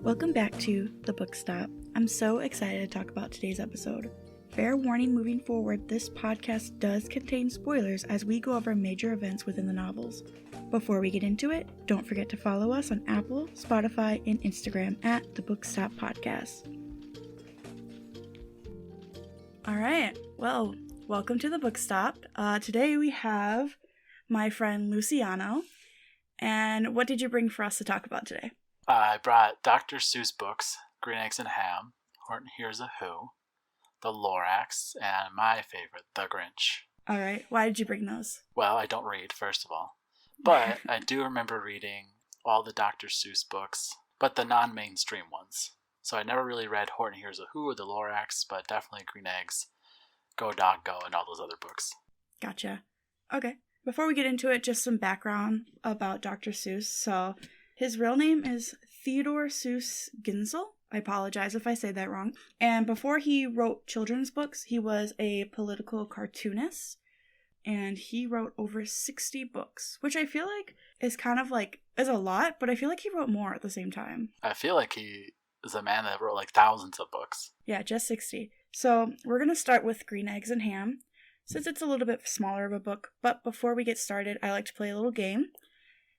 Welcome back to The Book Stop. I'm so excited to talk about today's episode. Fair warning moving forward, this podcast does contain spoilers as we go over major events within the novels. Before we get into it, don't forget to follow us on Apple, Spotify, and Instagram at The Book Stop Podcast. Alright, well, welcome to The Book Stop. Today we have my friend Luciano. And what did you bring for us to talk about today? I brought Dr. Seuss books, Green Eggs and Ham, Horton Hears a Who, the Lorax, and my favorite, the Grinch. Alright, why did you bring those? Well, I don't read, first of all. But I do remember reading all the Dr. Seuss books, but the non-mainstream ones. So I never really read Horton Hears a Who or the Lorax, but definitely Green Eggs, Go Dog Go, and all those other books. Gotcha. Okay. Before we get into it, just some background about Dr. Seuss. So, his real name is Theodore Seuss Ginsel. I apologize if I say that wrong. And before he wrote children's books, he was a political cartoonist. And he wrote over 60 books, which I feel like is kind of like, is a lot, but I feel like he wrote more at the same time. I feel like he is a man that wrote like thousands of books. Yeah, just 60. So, we're going to start with Green Eggs and Ham, since it's a little bit smaller of a book. But before we get started, I like to play a little game.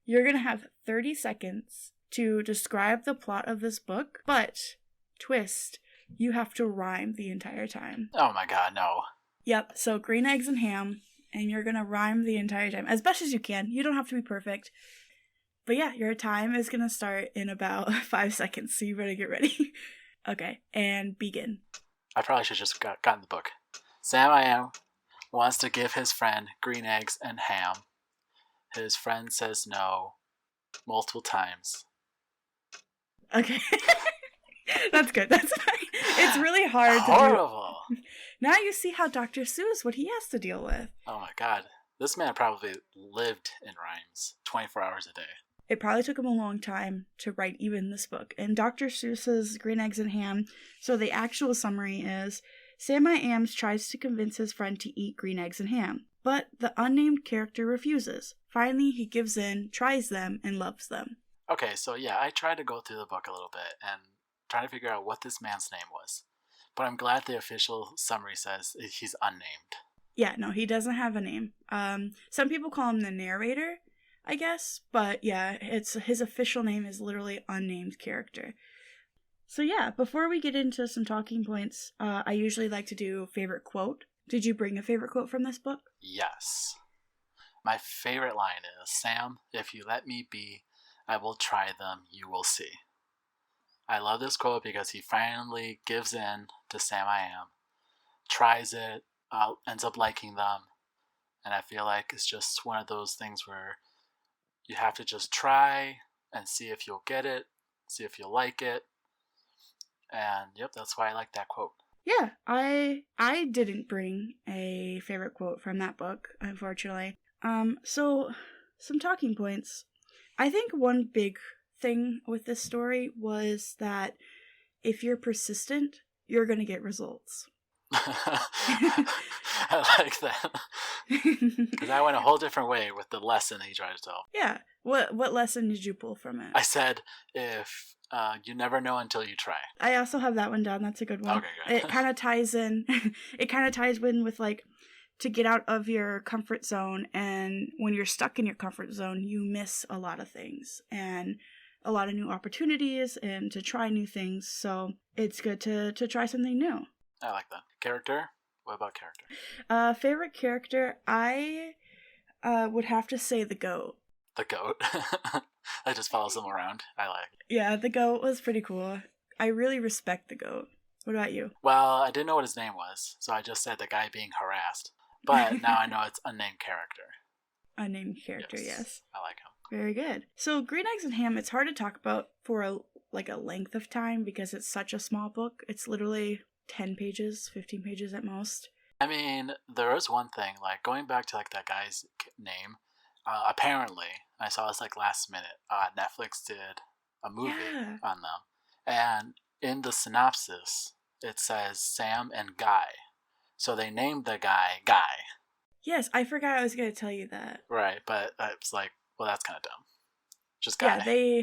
You're going to have 30 seconds to describe the plot of this book, but, twist, you have to rhyme the entire time. Oh my god, no. Yep, so Green Eggs and Ham, and you're going to rhyme the entire time, as best as you can. You don't have to be perfect. But yeah, your time is going to start in about 5 seconds, so you better get ready. Okay, and begin. I probably should have just gotten the book. Sam I am wants to give his friend green eggs and ham. His friend says no multiple times. Okay. That's good. That's fine. It's really hard Horrible. to do. Now you see how Dr. Seuss, what he has to deal with. Oh my god. This man probably lived in rhymes 24 hours a day. It probably took him a long time to write even this book. And Dr. Seuss's Green Eggs and Ham, so the actual summary is, Sam I Ams tries to convince his friend to eat green eggs and ham, but the unnamed character refuses. Finally, he gives in, tries them, and loves them. Okay, so yeah, I tried to go through the book a little bit and try to figure out what this man's name was. But I'm glad the official summary says he's unnamed. Yeah, no, he doesn't have a name. Some people call him the narrator, I guess, but yeah, it's his official name is literally unnamed character. So yeah, before we get into some talking points, I usually like to do favorite quote. Did you bring a favorite quote from this book? Yes. My favorite line is, Sam, if you let me be, I will try them, you will see. I love this quote because he finally gives in to Sam I Am, tries it, ends up liking them, and I feel like it's just one of those things where you have to just try and see if you'll get it, see if you'll like it. And yep, that's why I like that quote. Yeah, I didn't bring a favorite quote from that book, unfortunately. So some talking points. I think one big thing with this story was that if you're persistent, you're going to get results. I like that. Because I went a whole different way with the lesson he tried to tell. Yeah. What lesson did you pull from it? I said, if you never know until you try. I also have that one down. That's a good one. Okay, good. It kind of ties in. It kind of ties in with like to get out of your comfort zone, and when you're stuck in your comfort zone, you miss a lot of things and a lot of new opportunities and to try new things. So it's good to try something new. I like that. Character? What about character? Favorite character? I would have to say the goat. The goat. That just follows them around. I like it. Yeah, the goat was pretty cool. I really respect the goat. What about you? Well, I didn't know what his name was, so I just said the guy being harassed. But now I know it's unnamed character. Unnamed character, yes. I like him. Very good. So Green Eggs and Ham, it's hard to talk about for a length of time because it's such a small book. It's literally 10 pages, 15 pages at most. I mean, there is one thing, like going back to like that guy's name, apparently, I saw this like last minute, Netflix did a movie on them. And in the synopsis, it says Sam and Guy. So they named the guy Guy. Yes, I forgot I was going to tell you that. Right, but it's like, well, that's kind of dumb. Just Guy. Yeah,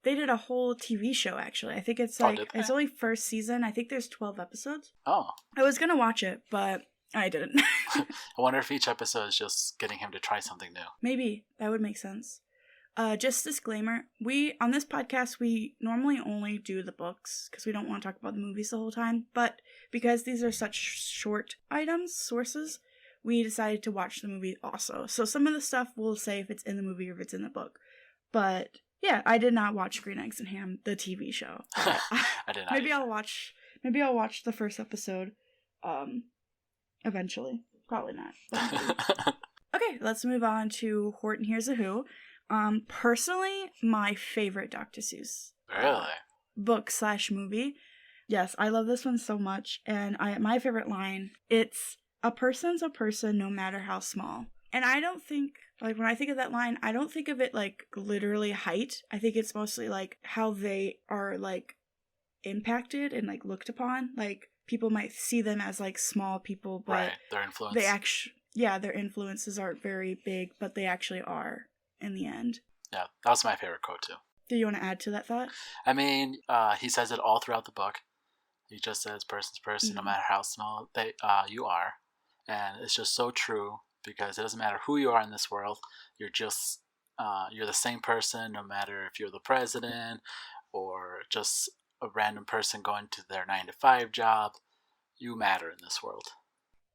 They did a whole TV show, actually. I think it's it's only first season. I think there's 12 episodes. Oh. I was going to watch it, but I didn't. I wonder if each episode is just getting him to try something new. Maybe. That would make sense. Just disclaimer, on this podcast, we normally only do the books because we don't want to talk about the movies the whole time. But because these are such short sources, we decided to watch the movie also. So some of the stuff we'll say if it's in the movie or if it's in the book. But yeah, I did not watch Green Eggs and Ham, the TV show. I did not. Maybe I'll watch the first episode eventually. Probably not. Okay, let's move on to Horton Hears a Who. Personally, my favorite Dr. Seuss book/movie. Yes, I love this one so much, and my favorite line, it's a person's a person no matter how small. And I don't think, like, when I think of that line, I don't think of it like literally height. I think it's mostly like how they are like impacted and like looked upon. Like people might see them as like small people, but right, their influence. Their influences aren't very big, but they actually are in the end. Yeah, that was my favorite quote too. Do you want to add to that thought? I mean, he says it all throughout the book. He just says, person's person, no matter how small you are. And it's just so true because it doesn't matter who you are in this world. You're just, you're the same person no matter if you're the president or just a random person going to their 9-to-5 job. You matter in this world.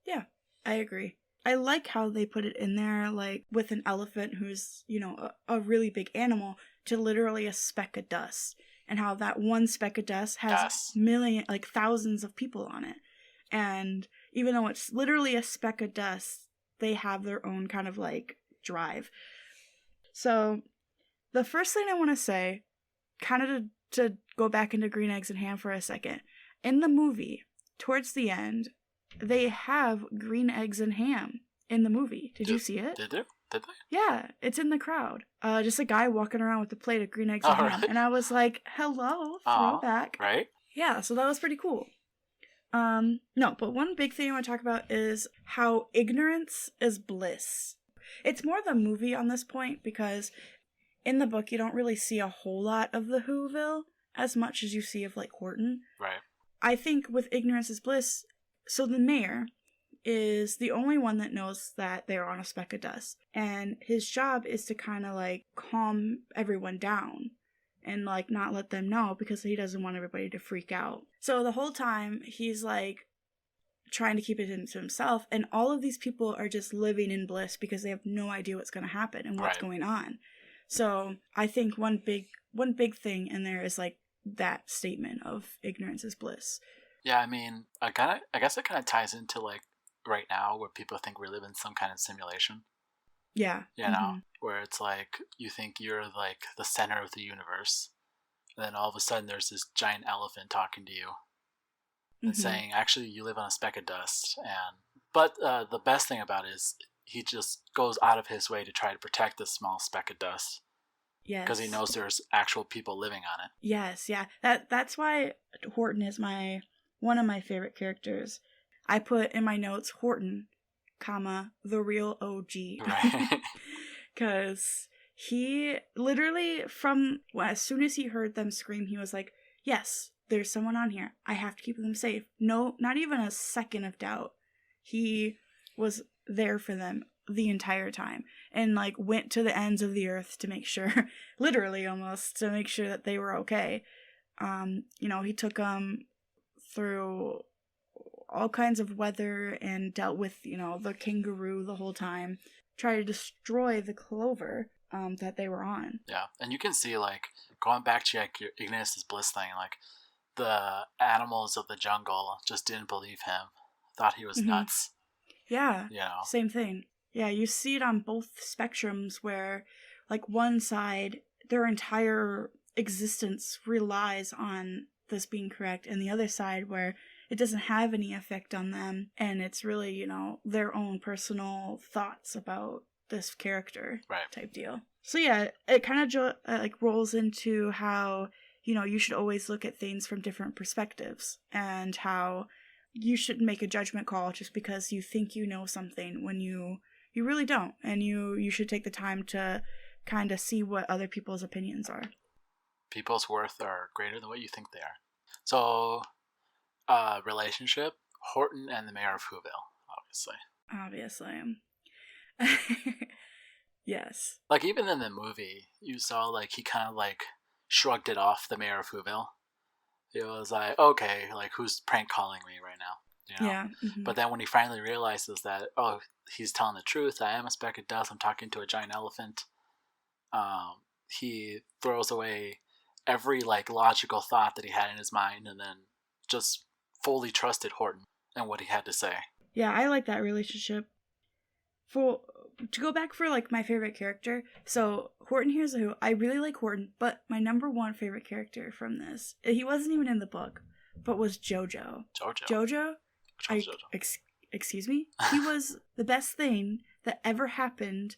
Yeah, I agree. I like how they put it in there, like, with an elephant who's, a really big animal to literally a speck of dust. And how that one speck of dust has thousands of people on it. And even though it's literally a speck of dust, they have their own kind of, like, drive. So, the first thing I want to say, kind of to go back into Green Eggs and Ham for a second. In the movie, towards the end, they have green eggs and ham in the movie. Did you see it? Did they? Yeah, it's in the crowd. Just a guy walking around with a plate of green eggs and ham. And I was like, hello, throwback. Right? Yeah, so that was pretty cool. No, but one big thing I want to talk about is how ignorance is bliss. It's more the movie on this point because in the book you don't really see a whole lot of the Whoville as much as you see of like Horton. Right. I think with ignorance is bliss, so the mayor is the only one that knows that they're on a speck of dust. And his job is to kind of like calm everyone down and like not let them know because he doesn't want everybody to freak out. So the whole time he's like trying to keep it to himself, and all of these people are just living in bliss because they have no idea what's going to happen and what's going on. So I think one big thing in there is like that statement of ignorance is bliss. Yeah, I mean, I guess it kind of ties into like right now where people think we live in some kind of simulation. Yeah. You know, where it's like you think you're like the center of the universe, and then all of a sudden there's this giant elephant talking to you and saying, actually, you live on a speck of dust. But the best thing about it is he just goes out of his way to try to protect this small speck of dust. Yes. Because he knows there's actual people living on it. Yes, yeah. That's why Horton is one of my favorite characters. I put in my notes Horton, the real OG. Right. Because he literally, as soon as he heard them scream, he was like, yes, there's someone on here. I have to keep them safe. No, not even a second of doubt. He was there for them the entire time and like went to the ends of the earth to make sure, literally almost, to make sure that they were okay. He took them through all kinds of weather and dealt with, the kangaroo the whole time, tried to destroy the clover that they were on. Yeah, and you can see, like, going back to like your ignorance is bliss thing, like the animals of the jungle just didn't believe him, thought he was nuts. Yeah, same thing. Yeah, you see it on both spectrums where, like, one side, their entire existence relies on this being correct, and the other side where it doesn't have any effect on them, and it's really, their own personal thoughts about this character type deal. So yeah, it kind of rolls into how, you should always look at things from different perspectives, and how you shouldn't make a judgment call just because you think you know something when you really don't, and you should take the time to kind of see what other people's opinions are. people's worth are greater than what you think they are. So, relationship, Horton and the mayor of Whoville, obviously. Yes. Like, even in the movie, you saw, like, he kind of, like, shrugged it off, the mayor of Whoville. It was like, okay, like, who's prank calling me right now? You know? Yeah. Mm-hmm. But then when he finally realizes that, oh, he's telling the truth, I am a speck of dust, I'm talking to a giant elephant, he throws away every, like, logical thought that he had in his mind and then just fully trusted Horton and what he had to say. Yeah, I like that relationship. To go back for, like, my favorite character, so Horton Hears Who, I really like Horton, but my number one favorite character from this, he wasn't even in the book, but was Jojo. Jojo? Excuse me? He was the best thing that ever happened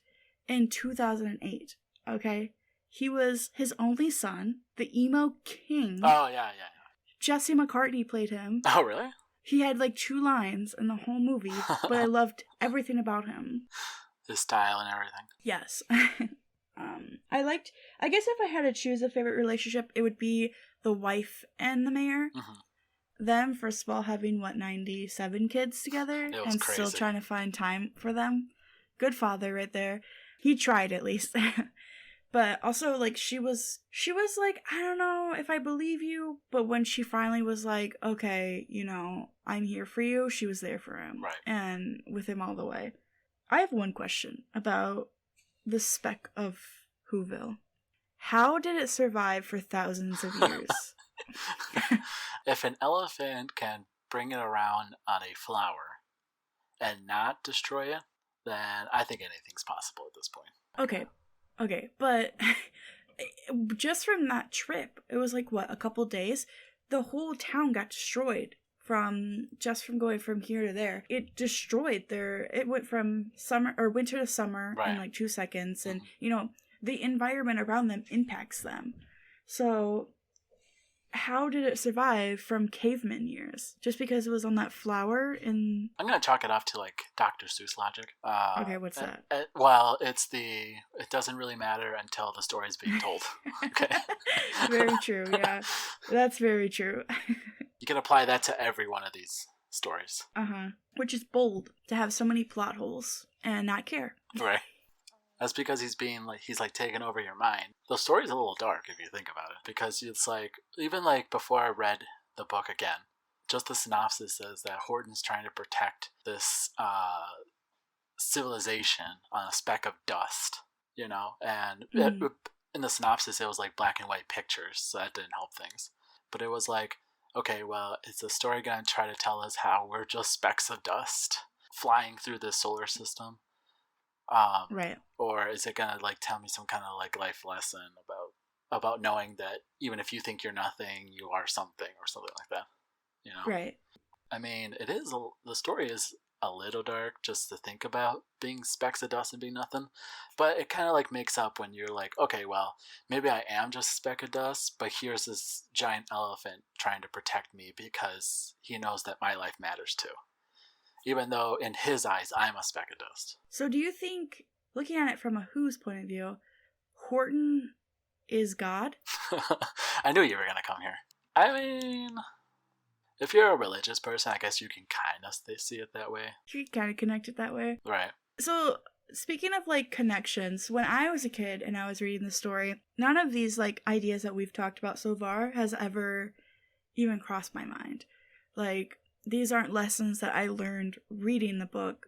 in 2008, okay? He was his only son, the emo king. Oh, yeah. Jesse McCartney played him. Oh, really? He had, like, 2 lines in the whole movie, but I loved everything about him. His style and everything. Yes. I guess if I had to choose a favorite relationship, it would be the wife and the mayor. Mm-hmm. Them, first of all, having, 97 kids together and crazy. Still trying to find time for them. Good father right there. He tried, at least. But also, like, she was like, I don't know if I believe you, but when she finally was like, okay, I'm here for you, she was there for him. Right. And with him all the way. I have one question about the speck of Whoville. How did it survive for thousands of years? If an elephant can bring it around on a flower and not destroy it, then I think anything's possible at this point. Okay, but just from that trip, it was like, a couple days? The whole town got destroyed from going from here to there. It destroyed it went from winter to summer in like 2 seconds. And, the environment around them impacts them. So how did it survive from caveman years? Just because it was on that flower in... I'm going to chalk it off to, like, Dr. Seuss logic. Okay, what's that? Well, it doesn't really matter until the story's being told. Okay. Very true, yeah. That's very true. You can apply that to every one of these stories. Uh-huh. Which is bold, to have so many plot holes and not care. Right. That's because he's taking over your mind. The story's a little dark if you think about it, because it's like, even like before I read the book again, just the synopsis says that Horton's trying to protect this civilization on a speck of dust, and in the synopsis it was like black and white pictures, so that didn't help things. But it was like, okay, well, is the story going to try to tell us how we're just specks of dust flying through the solar system? Right. Or is it gonna like tell me some kind of like life lesson about knowing that even if you think you're nothing, you are something, or something like that? Right. I mean, the story is a little dark just to think about being specks of dust and being nothing, but it kind of like makes up when you're like, okay, well, maybe I am just a speck of dust, but here's this giant elephant trying to protect me because he knows that my life matters too. Even though in his eyes, I'm a speck of dust. So do you think, looking at it from a Who's point of view, Horton is God? I knew you were going to come here. I mean, if you're a religious person, I guess you can kind of see it that way. You can kind of connect it that way. Right. So, speaking of, like, connections, when I was a kid and I was reading the story, none of these, like, ideas that we've talked about so far has ever even crossed my mind. Like, these aren't lessons that I learned reading the book,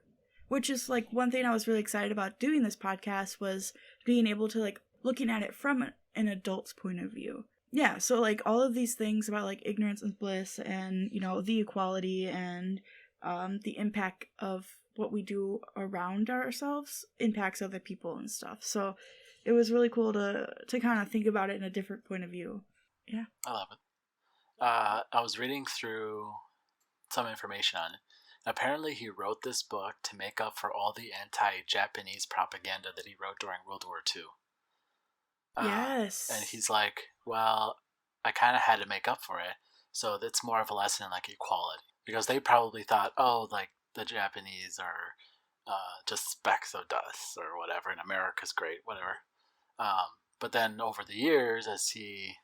which is, like, one thing I was really excited about doing this podcast was being able to, like, looking at it from an adult's point of view. Yeah, so, like, all of these things about, like, ignorance and bliss and, the equality and the impact of what we do around ourselves impacts other people and stuff. So it was really cool to kind of think about it in a different point of view. Yeah. I love it. I was reading through some information on it. Apparently he wrote this book to make up for all the anti-Japanese propaganda that he wrote during World War II. Yes. And he's like, well, I kind of had to make up for it, so that's more of a lesson in, like, equality. Because they probably thought, oh, like, the Japanese are just specks of dust or whatever, and America's great, whatever. But then over the years, as he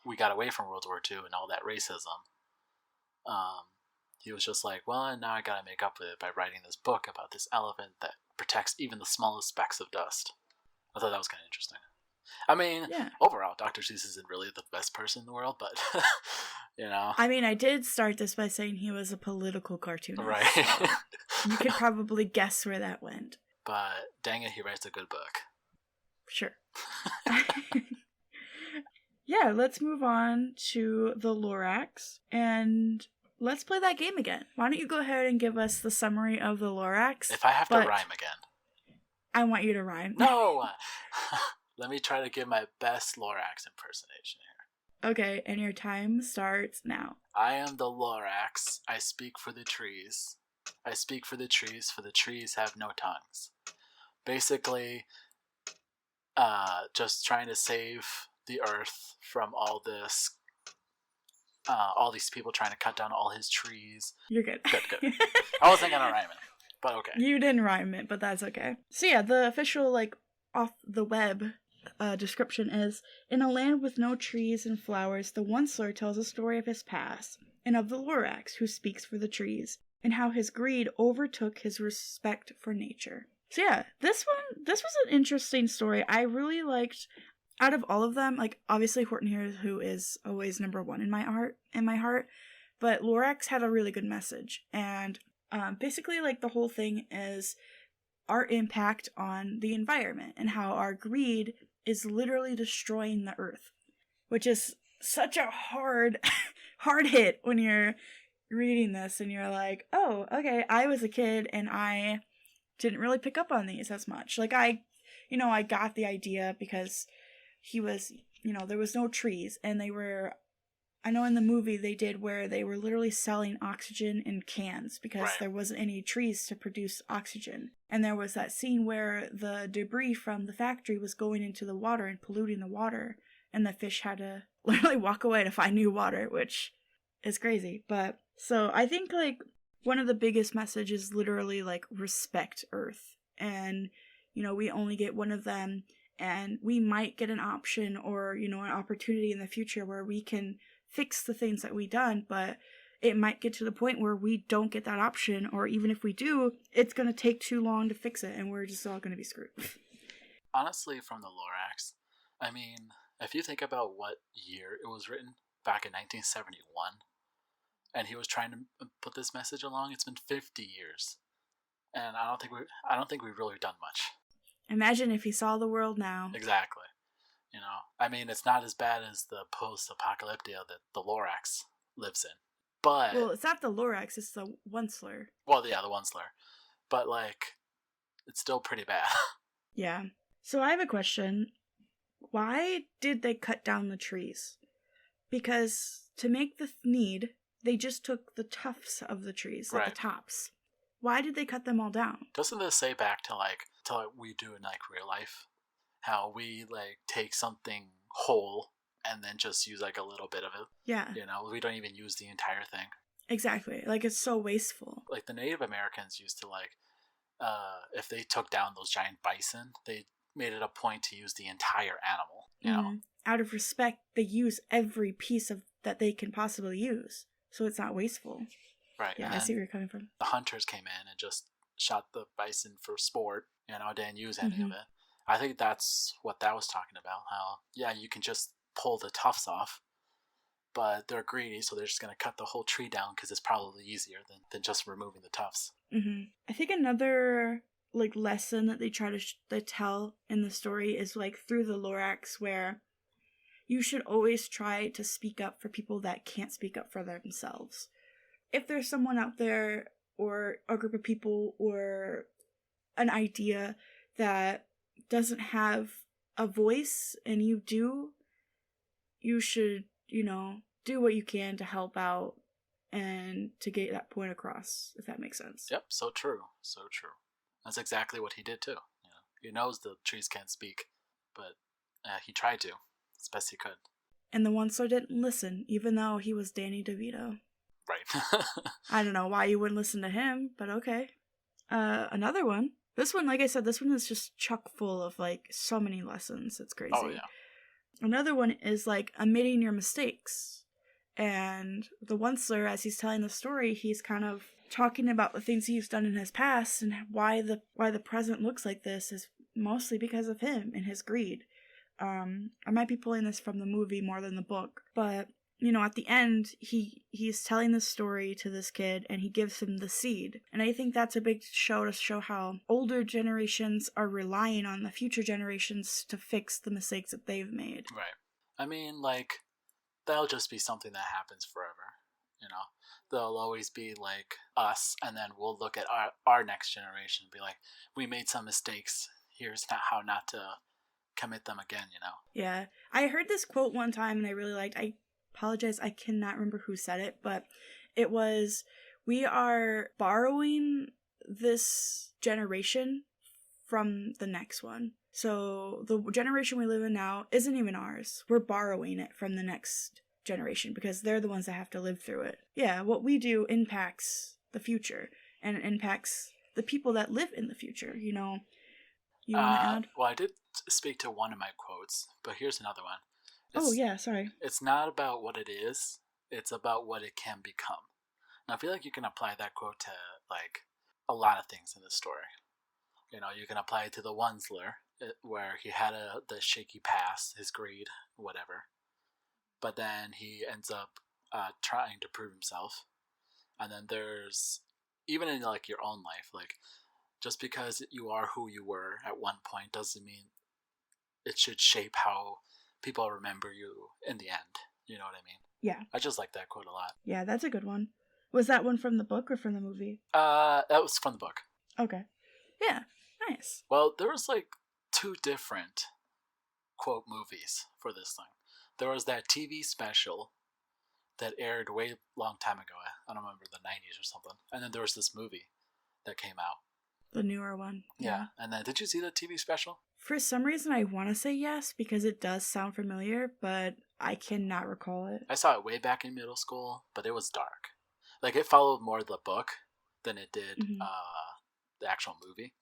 we got away from World War II and all that racism, he was just like, well, now I gotta make up with it by writing this book about this elephant that protects even the smallest specks of dust. I thought that was kind of interesting. I mean, overall, Dr. Seuss isn't really the best person in the world, but, you know. I mean, I did start this by saying he was a political cartoonist. Right. So you could probably guess where that went. But dang it, he writes a good book. Sure. Yeah, let's move on to the Lorax, and let's play that game again. Why don't you go ahead and give us the summary of the Lorax? If I have to rhyme again. I want you to rhyme. No! Let me try to give my best Lorax impersonation here. Okay, and your time starts now. I am the Lorax. I speak for the trees. I speak for the trees have no tongues. Basically, just trying to save the earth from all this, all these people trying to cut down all his trees. You're good. Good. I wasn't gonna rhyme it, but okay. You didn't rhyme it, but that's okay. So yeah, the official, off the web description is, in a land with no trees and flowers, the Onceler tells a story of his past, and of the Lorax, who speaks for the trees, and how his greed overtook his respect for nature. So yeah, this was an interesting story. I really liked, out of all of them, obviously Horton Hears, who is always number one in my heart, but Lorax had a really good message, and basically, the whole thing is our impact on the environment and how our greed is literally destroying the earth, which is such a hard hit when you're reading this and you're like, oh, okay, I was a kid and I didn't really pick up on these as much. I got the idea because he was, there was no trees, and I know in the movie they did where they were literally selling oxygen in cans because there wasn't any trees to produce oxygen. And there was that scene where the debris from the factory was going into the water and polluting the water, and the fish had to literally walk away to find new water, which is crazy. But so I think one of the biggest messages is literally respect Earth, and we only get one of them, and we might get an option or an opportunity in the future where we can fix the things that we done, but it might get to the point where we don't get that option, or even if we do, it's going to take too long to fix it, and we're just all going to be screwed. Honestly, from the Lorax, I mean, if you think about what year it was written, back in 1971, and he was trying to put this message along, it's been 50 years, and I don't think we've really done much. Imagine if he saw the world now. Exactly. I mean, it's not as bad as the post-apocalyptia that the Lorax lives in. But... Well, it's not the Lorax, it's the Onceler. Well, yeah, the Onceler. But, it's still pretty bad. Yeah. So I have a question. Why did they cut down the trees? Because to make the need, they just took the tufts of the trees, the tops. Why did they cut them all down? Doesn't this say back to, to we do in, real life? How we take something whole and then just use a little bit of it. Yeah. We don't even use the entire thing. Exactly. It's so wasteful. The Native Americans used to if they took down those giant bison, they made it a point to use the entire animal. You know? Out of respect, they use every piece of that they can possibly use, so it's not wasteful. Right. Yeah, I see where you're coming from. The hunters came in and just shot the bison for sport. Didn't use any of it. I think that's what that was talking about. How, you can just pull the tufts off, but they're greedy, so they're just going to cut the whole tree down because it's probably easier than just removing the tufts. I think another lesson that they try to tell in the story is through the Lorax, where you should always try to speak up for people that can't speak up for themselves. If there's someone out there, or a group of people, or an idea that doesn't have a voice and you do, you should, do what you can to help out and to get that point across, if that makes sense. Yep, so true. That's exactly what he did too. He knows the trees can't speak, but he tried to as best he could. And the Onceler didn't listen, even though he was Danny DeVito. Right. I don't know why you wouldn't listen to him, but okay. Another one. This one, like I said, this one is just chock full of so many lessons. It's crazy. Oh, yeah. Another one is like admitting your mistakes. And the Onceler, as he's telling the story, he's kind of talking about the things he's done in his past and why the present looks like this is mostly because of him and his greed. I might be pulling this from the movie more than the book, but you know, at the end, he's telling this story to this kid, and he gives him the seed. And I think that's a big show to show how older generations are relying on the future generations to fix the mistakes that they've made. Right. I mean, like, that'll just be something that happens forever. You know, there'll always be like us, and then we'll look at our next generation and be like, we made some mistakes. Here's how not to commit them again, you know? Yeah. I heard this quote one time and I really liked. I apologize, I cannot remember who said it, but it was, we are borrowing this generation from the next one. So the generation we live in now isn't even ours. We're borrowing it from the next generation because they're the ones that have to live through it. Yeah, what we do impacts the future, and it impacts the people that live in the future, you know. You want to add? Well, I did speak to one of my quotes, but here's another one. Sorry. It's not about what it is, it's about what it can become. Now, I feel like you can apply that quote to, like, a lot of things in this story. You know, you can apply it to the Onceler, where he had the shaky past, his greed, whatever. But then he ends up trying to prove himself. And then there's, even in, like, your own life, like, just because you are who you were at one point doesn't mean it should shape how people remember you in the end. You know what I mean? Yeah. I just like that quote a lot. Yeah, that's a good one. Was that one from the book or from the movie? That was from the book. Okay. Yeah, nice. Well, there was like 2 different quote movies for this thing. There was that TV special that aired way long time ago. I don't remember, the 90s or something. And then there was this movie that came out. The newer one. Yeah. And then, did you see the TV special? For some reason, I want to say yes, because it does sound familiar, but I cannot recall it. I saw it way back in middle school, but it was dark. Like, it followed more the book than it did the actual movie.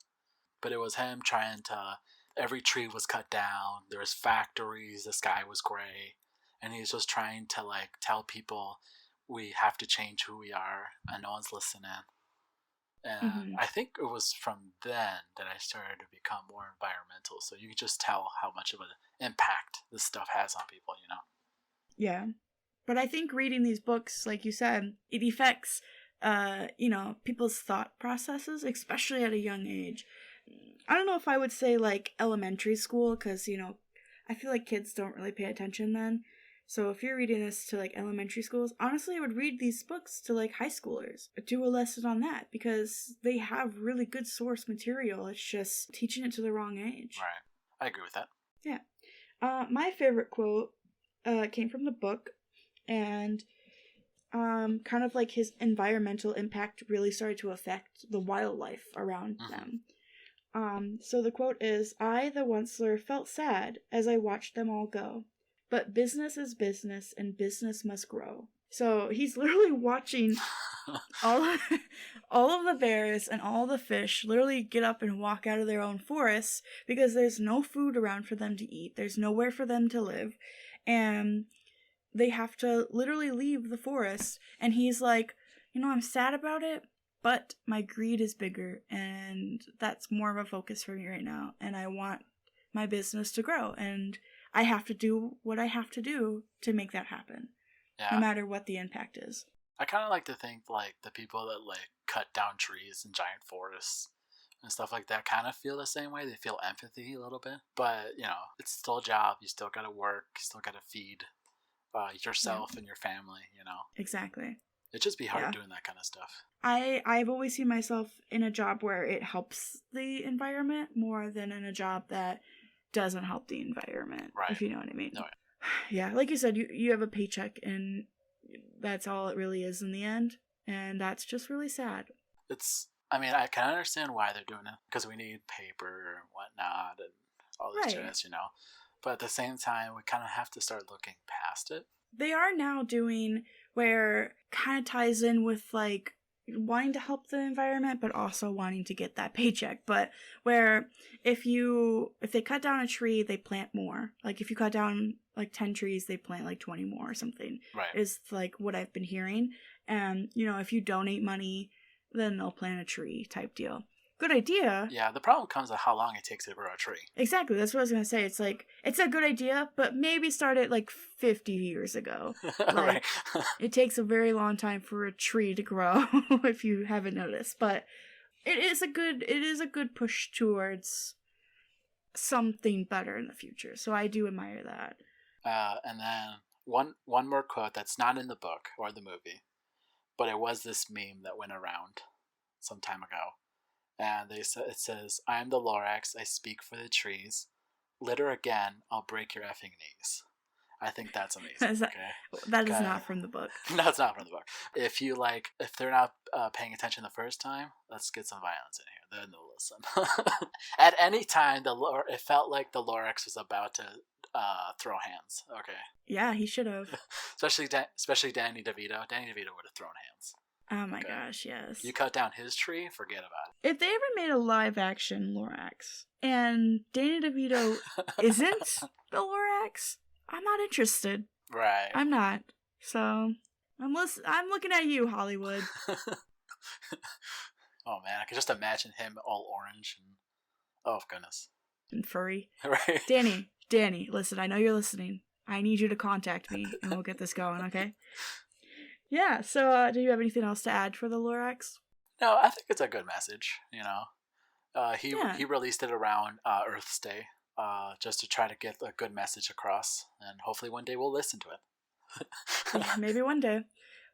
But it was him trying to... Every tree was cut down. There was factories. The sky was gray. And he's just trying to, like, tell people we have to change who we are, and no one's listening. And I think it was from then that I started to become more environmental. So you can just tell how much of an impact this stuff has on people, you know? Yeah. But I think reading these books, like you said, it affects, people's thought processes, especially at a young age. I don't know if I would say, like, elementary school, because, you know, I feel like kids don't really pay attention then. So if you're reading this to, like, elementary schools, honestly, I would read these books to, like, high schoolers. Do a lesson on that, because they have really good source material. It's just teaching it to the wrong age. Right. I agree with that. Yeah. My favorite quote came from the book, and kind of like his environmental impact really started to affect the wildlife around them. So the quote is, "I, the Onceler, felt sad as I watched them all go. But business is business, and business must grow." So he's literally watching all of the bears and all the fish literally get up and walk out of their own forests because there's no food around for them to eat. There's nowhere for them to live. And they have to literally leave the forest. And he's like, you know, I'm sad about it, but my greed is bigger, and that's more of a focus for me right now. And I want my business to grow, and I have to do what I have to do to make that happen. Yeah. No matter what the impact is. I kind of like to think, like, the people that, like, cut down trees in giant forests and stuff like that kind of feel the same way. They feel empathy a little bit. But, you know, it's still a job. You still gotta work. You still gotta feed yourself and your family, you know. Exactly. It'd just be hard doing that kind of stuff. I've always seen myself in a job where it helps the environment more than in a job that doesn't help the environment, right? If you know what I mean. No. Yeah, like you said, you have a paycheck, and that's all it really is in the end, and that's just really sad. I mean, I can understand why they're doing it, because we need paper and whatnot and all this jazz, you know. But at the same time, we kind of have to start looking past it. They are now doing where kind of ties in with, like, wanting to help the environment, but also wanting to get that paycheck. But where if they cut down a tree, they plant more. Like, if you cut down like 10 trees, they plant like 20 more or something. Right. Is like what I've been hearing. And, you know, if you donate money, then they'll plant a tree type deal. Good idea. Yeah, the problem comes with how long it takes to grow a tree. Exactly. That's what I was going to say. It's like, it's a good idea, but maybe start it like 50 years ago. Like, Right. it takes a very long time for a tree to grow, if you haven't noticed. But it is a good push towards something better in the future. So I do admire that. And then one more quote that's not in the book or the movie, but it was this meme that went around some time ago. And it says, "I am the Lorax, I speak for the trees. Litter again, I'll break your effing knees." I think that's amazing. That is not from the book. No, it's not from the book. If they're not paying attention the first time, let's get some violence in here. Then they'll listen. At any time, it felt like the Lorax was about to throw hands. Okay. Yeah, he should have. Especially Danny DeVito. Danny DeVito would have thrown hands. Oh my gosh, yes. You cut down his tree, forget about it. If they ever made a live action Lorax and Danny DeVito isn't the Lorax, I'm not interested. Right. I'm not. So I'm looking at you, Hollywood. Oh man, I can just imagine him all orange and oh goodness. And furry. Right. Danny, listen, I know you're listening. I need you to contact me and we'll get this going, okay? Yeah, so do you have anything else to add for the Lorax? No, I think it's a good message, you know. He released it around Earth's Day, just to try to get a good message across, and hopefully one day we'll listen to it. Yeah, maybe one day.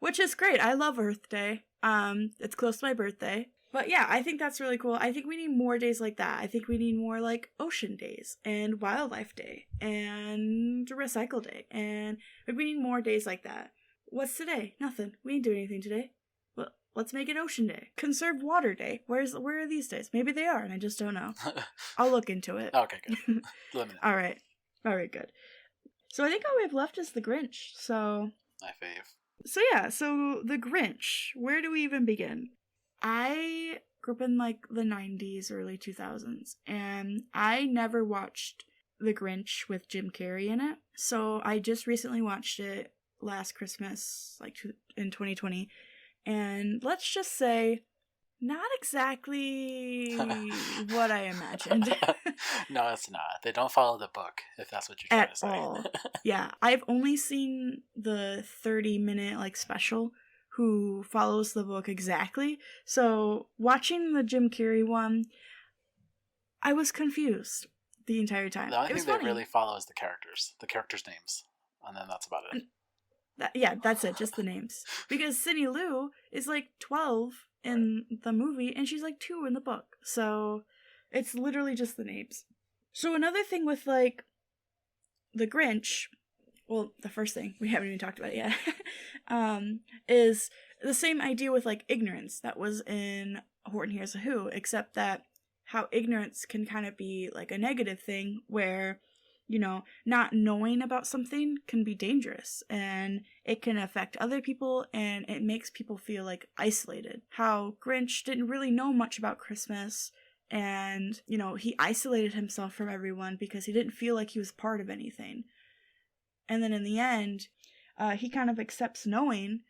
Which is great. I love Earth Day. It's close to my birthday. But yeah, I think that's really cool. I think we need more days like that. I think we need more like Ocean Days and Wildlife Day and Recycle Day. And we need more days like that. What's today? Nothing. We didn't do anything today. Well, let's make it Ocean Day. Conserve Water Day. Where are these days? Maybe they are, and I just don't know. I'll look into it. Okay, good. All right, good. So I think all we have left is the Grinch. So my fave. So yeah, so the Grinch. Where do we even begin? I grew up in like the 90s, early 2000s, and I never watched The Grinch with Jim Carrey in it. So I just recently watched it last Christmas, like in 2020, and let's just say, not exactly what I imagined. No, it's not. They don't follow the book, if that's what you're trying to say. At all. Yeah, I've only seen the 30-minute like special who follows the book exactly. So watching the Jim Carrey one, I was confused the entire time. The only thing they really follow is the characters' names, and then that's about it. That's it, just the names. Because Cindy Lou is like 12 in the movie, and she's like 2 in the book. So it's literally just the names. So another thing with like the Grinch, well, the first thing, we haven't even talked about it yet, is the same idea with like ignorance that was in Horton Hears a Who, except that how ignorance can kind of be like a negative thing where, you know, not knowing about something can be dangerous and it can affect other people and it makes people feel like isolated. How Grinch didn't really know much about Christmas and, you know, he isolated himself from everyone because he didn't feel like he was part of anything. And then in the end, he kind of accepts knowing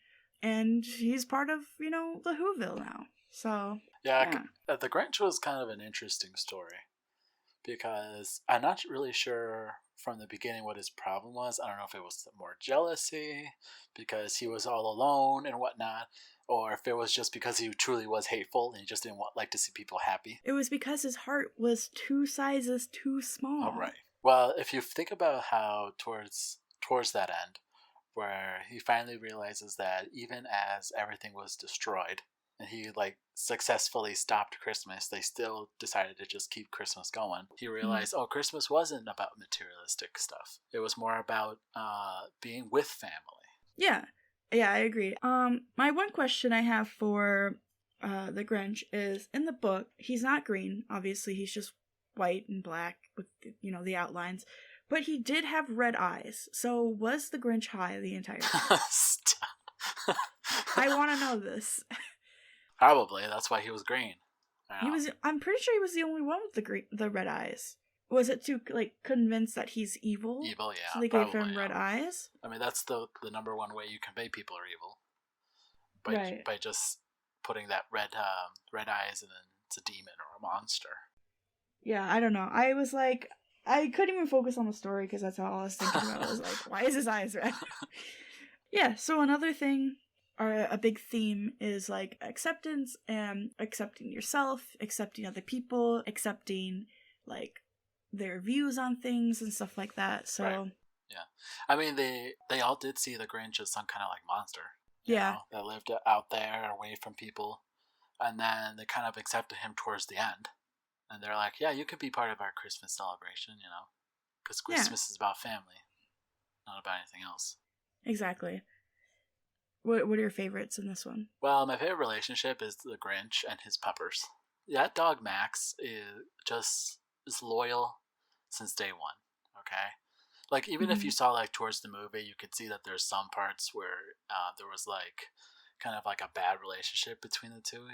and he's part of, you know, the Whoville now. So, yeah. The Grinch was kind of an interesting story. Because I'm not really sure from the beginning what his problem was. I don't know if it was more jealousy because he was all alone and whatnot, or if it was just because he truly was hateful and he just didn't like to see people happy. It was because his heart was 2 sizes too small. Oh, right. Well, if you think about how towards that end, where he finally realizes that even as everything was destroyed, and he like successfully stopped Christmas, they still decided to just keep Christmas going. He realized, Christmas wasn't about materialistic stuff. It was more about being with family. Yeah, I agree. My one question I have for the Grinch is, in the book, he's not green. Obviously, he's just white and black with, you know, the outlines. But he did have red eyes. So was the Grinch high the entire time? Stop. I want to know this. Probably. That's why he was green. I'm pretty sure he was the only one with the red eyes. Was it to, like, convince that he's evil? Evil, yeah. So they gave him red eyes? I mean, that's the number one way you convey people are evil. By just putting that red eyes, and then it's a demon or a monster. Yeah, I don't know. I was like, I couldn't even focus on the story because that's all I was thinking about. I was like, why is his eyes red? Yeah, so another thing, or a big theme, is like acceptance and accepting yourself, accepting other people, accepting like their views on things and stuff like that. So right. Yeah, I mean they all did see the Grinch as some kind of like monster. Yeah, that lived out there away from people, and then they kind of accepted him towards the end, and they're like, yeah, you could be part of our Christmas celebration, because Christmas is about family, not about anything else. Exactly. What are your favorites in this one? Well, my favorite relationship is the Grinch and his puppers. That dog Max is loyal since day one. Okay, like even if you saw like towards the movie, you could see that there's some parts where there was like kind of like a bad relationship between the two,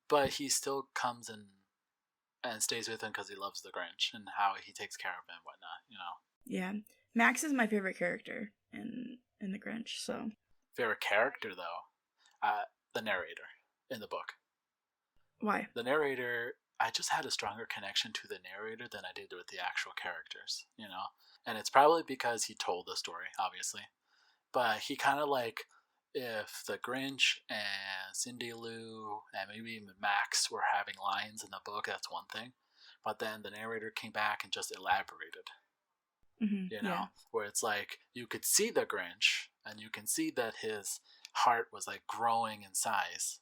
but he still comes and stays with him because he loves the Grinch and how he takes care of him and whatnot. Yeah, Max is my favorite character in the Grinch. So favorite character though, the narrator in the book. Why? The narrator, I just had a stronger connection to the narrator than I did with the actual characters, and it's probably because he told the story, obviously, but he kind of like, if the Grinch and Cindy Lou and maybe even Max were having lines in the book, that's one thing, but then the narrator came back and just elaborated. Where it's like you could see the Grinch and you can see that his heart was like growing in size,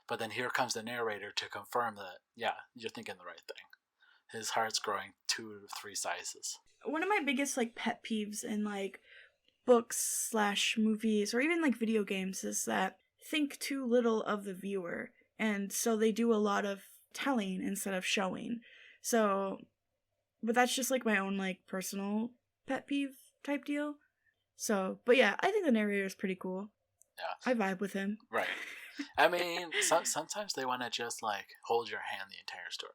but then here comes the narrator to confirm that, yeah, you're thinking the right thing. His heart's growing 2 to 3 sizes. One of my biggest like pet peeves in like books / movies or even like video games is that think too little of the viewer, and so they do a lot of telling instead of showing. So, but that's just like my own like personal pet peeve type deal. So, but yeah, I think the narrator is pretty cool. Yeah, I vibe with him. Right. I mean, sometimes they want to just like hold your hand the entire story,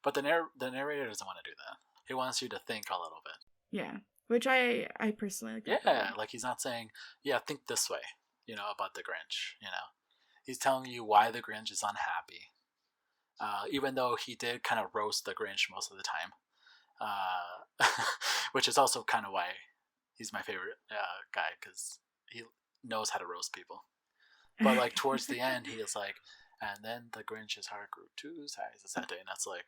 but the narrator doesn't want to do that. He wants you to think a little bit. Yeah, which I personally like. Yeah, like he's not saying, yeah, think this way, about the Grinch. He's telling you why the Grinch is unhappy. Even though he did kind of roast the Grinch most of the time, which is also kind of why he's my favorite guy, because he knows how to roast people. But like towards the end, he is like, and then the Grinch's heart grew 2 sizes that day, and that's like,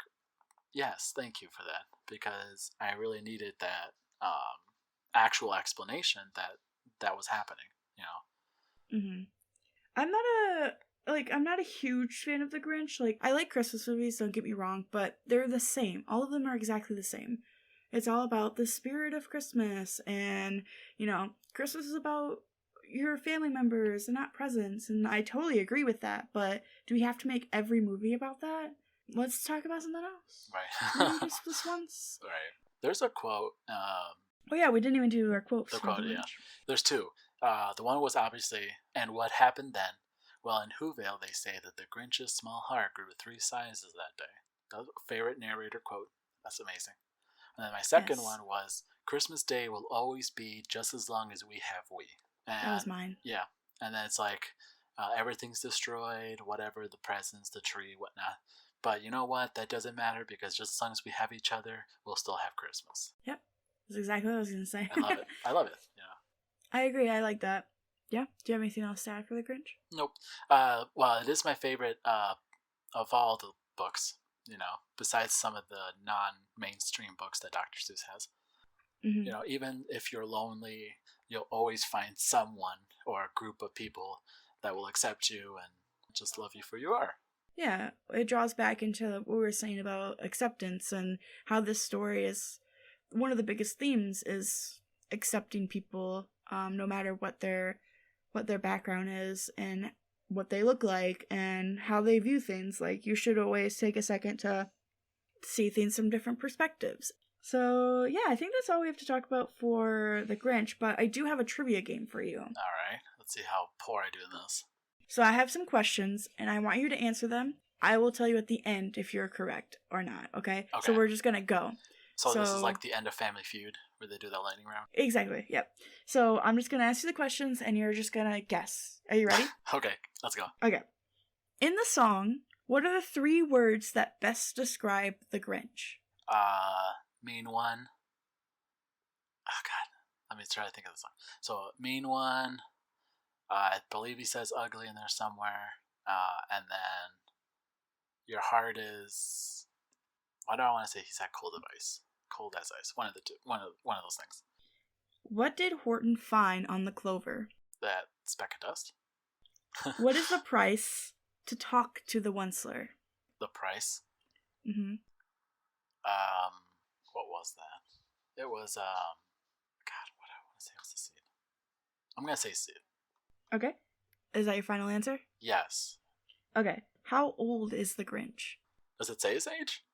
yes, thank you for that, because I really needed that actual explanation that was happening. I'm not a huge fan of the Grinch. Like, I like Christmas movies, don't get me wrong, but they're the same. All of them are exactly the same. It's all about the spirit of Christmas, and Christmas is about your family members and not presents, and I totally agree with that, but do we have to make every movie about that? Let's talk about something else. Right. Maybe just this once. Right. There's a quote. Oh yeah, we didn't even do our quotes. The quote, yeah. There's 2. The one was obviously, and what happened then? Well, in Whoville, they say that the Grinch's small heart grew 3 sizes that day. That was a favorite narrator quote. That's amazing. And then my second one was, Christmas Day will always be just as long as we have we. And, that was mine. Yeah. And then it's like, everything's destroyed, whatever, the presents, the tree, whatnot. But you know what? That doesn't matter, because just as long as we have each other, we'll still have Christmas. Yep. That's exactly what I was going to say. I love it. I agree. I like that. Yeah. Do you have anything else to add for the Grinch? Nope. Well, it is my favorite of all the books, besides some of the non-mainstream books that Dr. Seuss has. Mm-hmm. Even if you're lonely, you'll always find someone or a group of people that will accept you and just love you for who you are. Yeah, it draws back into what we were saying about acceptance and how this story is one of the biggest themes is accepting people, no matter what their background is and what they look like and how they view things. Like, you should always take a second to see things from different perspectives. So yeah, I think that's all we have to talk about for the Grinch, but I do have a trivia game for you. All right, let's see how poor I do in this. So I have some questions, and I want you to answer them. I will tell you at the end if you're correct or not, okay? So we're just going to go. So this is like the end of Family Feud, where they do that lightning round? Exactly, yep. So I'm just going to ask you the questions, and you're just going to guess. Are you ready? Okay, let's go. Okay. In the song, what are the 3 words that best describe the Grinch? Mean one. Oh, God. Let me try to think of the song. So, mean one. I believe he says ugly in there somewhere. And then your heart is... Why do I want to say he's at cold as ice? Cold as ice. One of the two. One of those things. What did Horton find on the clover? That speck of dust. What is the price to talk to the Onceler? The price? Mm-hmm. What was that? It was, God, what do I want to say was the seed? I'm going to say seed. Okay. Is that your final answer? Yes. Okay. How old is the Grinch? Does it say his age?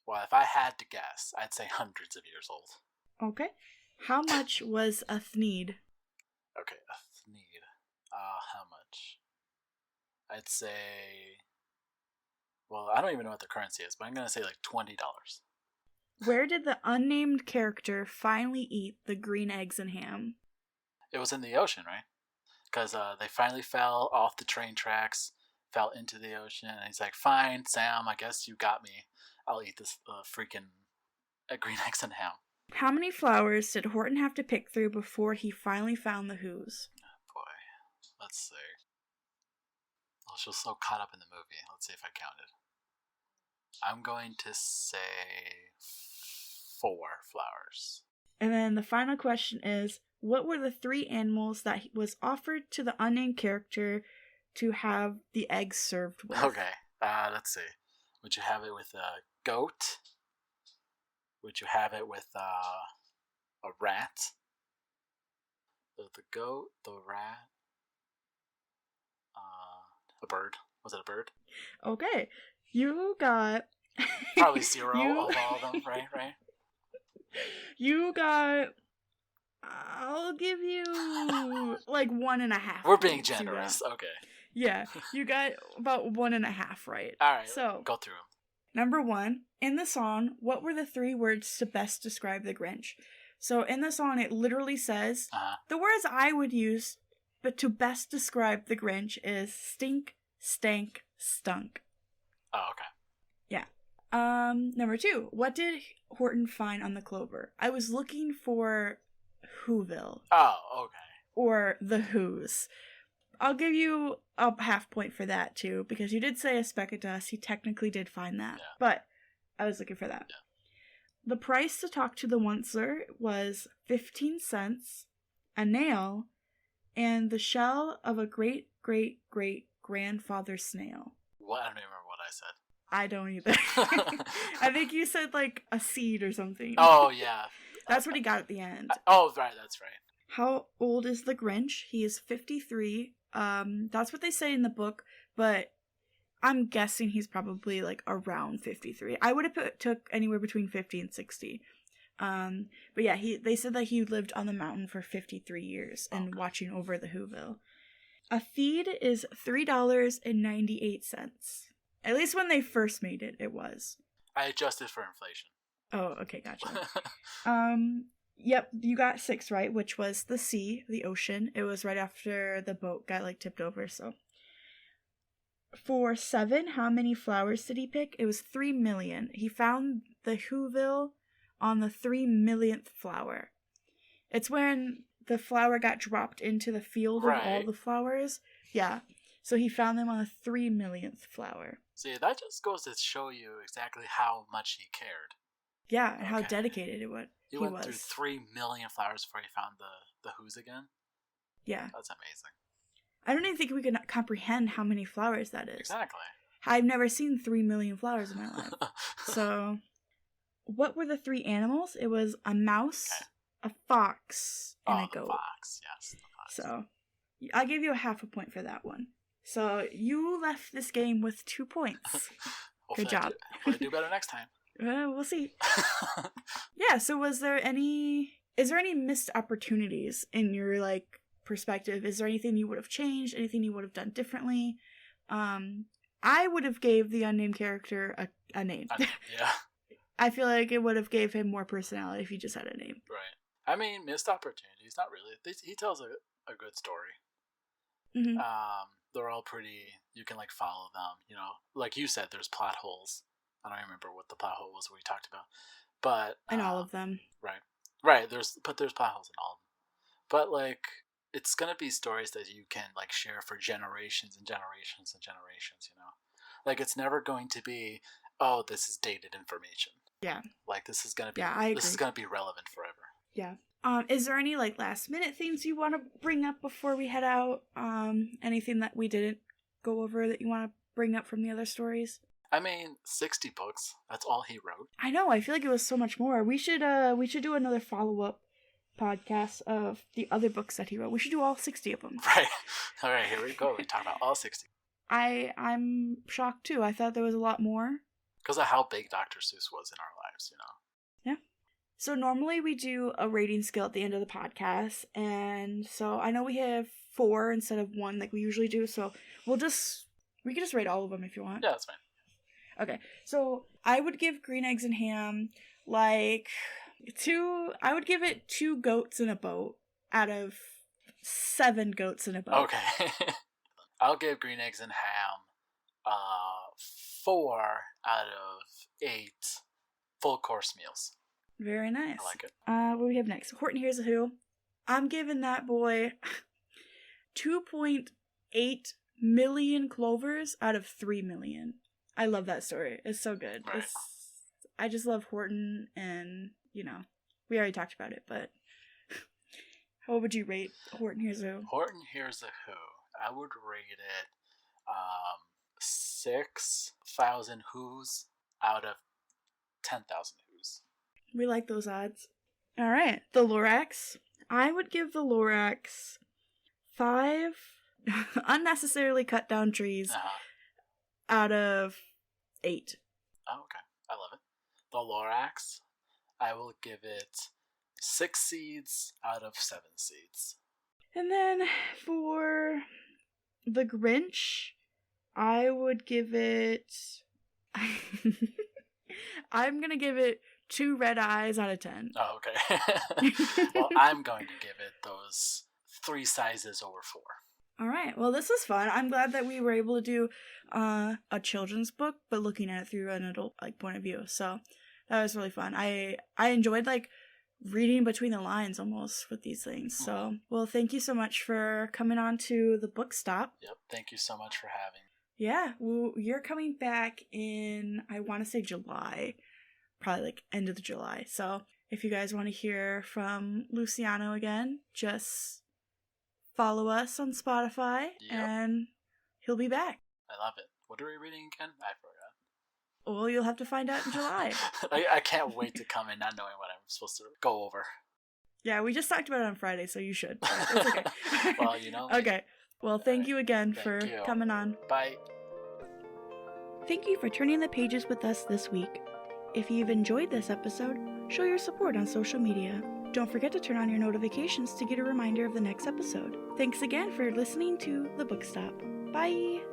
Well, if I had to guess, I'd say hundreds of years old. Okay. How much was a thneed? Okay, a thneed. How much? I'd say... Well, I don't even know what the currency is, but I'm going to say like $20. Where did the unnamed character finally eat the green eggs and ham? It was in the ocean, right? Because they finally fell off the train tracks, fell into the ocean, and he's like, fine, Sam, I guess you got me. I'll eat this freaking green eggs and ham. How many flowers did Horton have to pick through before he finally found the Who's? Oh boy, let's see. Oh, she was so caught up in the movie. Let's see if I counted. I'm going to say 4 flowers. And then the final question is, what were the 3 animals that was offered to the unnamed character to have the eggs served with? Okay, let's see. Would you have it with a goat? Would you have it with a rat? The goat, the rat, a bird. Was it a bird? Okay, you got... Probably 0 of all of them, right? You got... I'll give you like 1.5. We're being generous. Okay. Yeah, you got about 1.5 right. All right. So go through them. Number 1, in the song, what were the 3 words to best describe the Grinch? So in the song, it literally says the words I would use, but to best describe the Grinch is stink, stank, stunk. Oh, okay. Yeah. Number 2, what did Horton find on the clover? I was looking for Whoville. Oh, okay. Or the Who's. I'll give you a half point for that too, because you did say a speck of dust. He technically did find that, but I was looking for that. Yeah. The price to talk to the Onceler was 15 cents, a nail, and the shell of a great-great-great-grandfather snail. What? I don't even remember what I said. I don't either. I think you said like a seed or something. Oh, yeah. That's what he got at the end. Oh, right, that's right. How old is the Grinch? He is 53. That's what they say in the book, but I'm guessing he's probably like around 53. I would have took anywhere between 50 and 60. But yeah, they said that he lived on the mountain for 53 years and watching over the Whoville. A feed is $3.98. At least when they first made it, it was. I adjusted for inflation. Oh, okay, gotcha. Yep, you got 6 right, which was the sea, the ocean. It was right after the boat got like tipped over, so. For 7, how many flowers did he pick? It was 3 million. He found the Whoville on the 3 millionth flower. It's when the flower got dropped into the field of all the flowers. Yeah. So he found them on the 3 millionth flower. See, that just goes to show you exactly how much he cared. Yeah, and how dedicated he was. He went through 3 million flowers before he found the Who's again? Yeah. That's amazing. I don't even think we can comprehend how many flowers that is. Exactly. I've never seen 3 million flowers in my life. So, what were the 3 animals? It was a mouse, a fox, and a goat. Fox, yes. Fox. So, I gave you a half a point for that one. So, you left this game with 2 points. Good job. Hopefully I do better next time. We'll see. Yeah, so is there any missed opportunities in your, like, perspective? Is there anything you would have changed? Anything you would have done differently? I would have gave the unnamed character a name. Yeah. I feel like it would have gave him more personality if he just had a name. Right. I mean, missed opportunities. Not really. He tells a good story. Mm-hmm. They're all pretty. You can like follow them. You know, like you said, there's plot holes. I don't remember what the plot hole was we talked about, but And all of them. Right. There's plot holes in all of them. But like, it's gonna be stories that you can like share for generations and generations and generations. You know, like it's never going to be, oh, this is dated information. Yeah. Like this is gonna be. Yeah, I agree. This is gonna be relevant forever. Yeah. Is there any like last minute things you want to bring up before we head out? Anything that we didn't go over that you want to bring up from the other stories? I mean, 60 books. That's all he wrote. I know. I feel like it was so much more. We should do another follow-up podcast of the other books that he wrote. We should do all 60 of them. Right. All right, here we go. We talk about all 60. I'm shocked too. I thought there was a lot more. Because of how big Dr. Seuss was in our lives, you know. Yeah. So normally we do a rating scale at the end of the podcast, and so I know we have 4 instead of 1 like we usually do, so we can just rate all of them if you want. Yeah, that's fine. Okay, so I would give Green Eggs and Ham like I would give it 2 goats in a boat out of 7 goats in a boat. Okay. I'll give Green Eggs and Ham 4 out of 8 full course meals. Very nice. I like it. What do we have next? Horton Hears a Who. I'm giving that boy 2.8 million clovers out of 3 million. I love that story. It's so good. Right. I just love Horton, and, you know, we already talked about it, but how would you rate Horton Hears a Who? Horton Hears a Who. I would rate it 6,000 Who's out of 10,000 Who's. We like those odds. All right. The Lorax. I would give the Lorax 5 unnecessarily cut down trees out of 8. Oh, okay. I love it. The Lorax, I will give it 6 seeds out of 7 seeds. And then for the Grinch, I would give it... I'm going to give it 2 red eyes out of 10. Oh, okay. Well, I'm going to give it those 3 sizes over 4. All right. Well, this was fun. I'm glad that we were able to do a children's book, but looking at it through an adult point of view. So that was really fun. I enjoyed reading between the lines almost with these things. So, well, thank you so much for coming on to the book stop. Yep. Thank you so much for having me. Yeah. Well, you're coming back in, I want to say July, probably end of July. So if you guys want to hear from Luciano again, just follow us on Spotify, and he'll be back. I love it. What are we reading again? I forgot. Well, you'll have to find out in July. I can't wait to come in not knowing what I'm supposed to go over. Yeah, we just talked about it on Friday, so you should. It's okay. Well, you know. Okay. Well, thank you again for coming on. Bye. Thank you for turning the pages with us this week. If you've enjoyed this episode, show your support on social media. Don't forget to turn on your notifications to get a reminder of the next episode. Thanks again for listening to The Book Stop. Bye!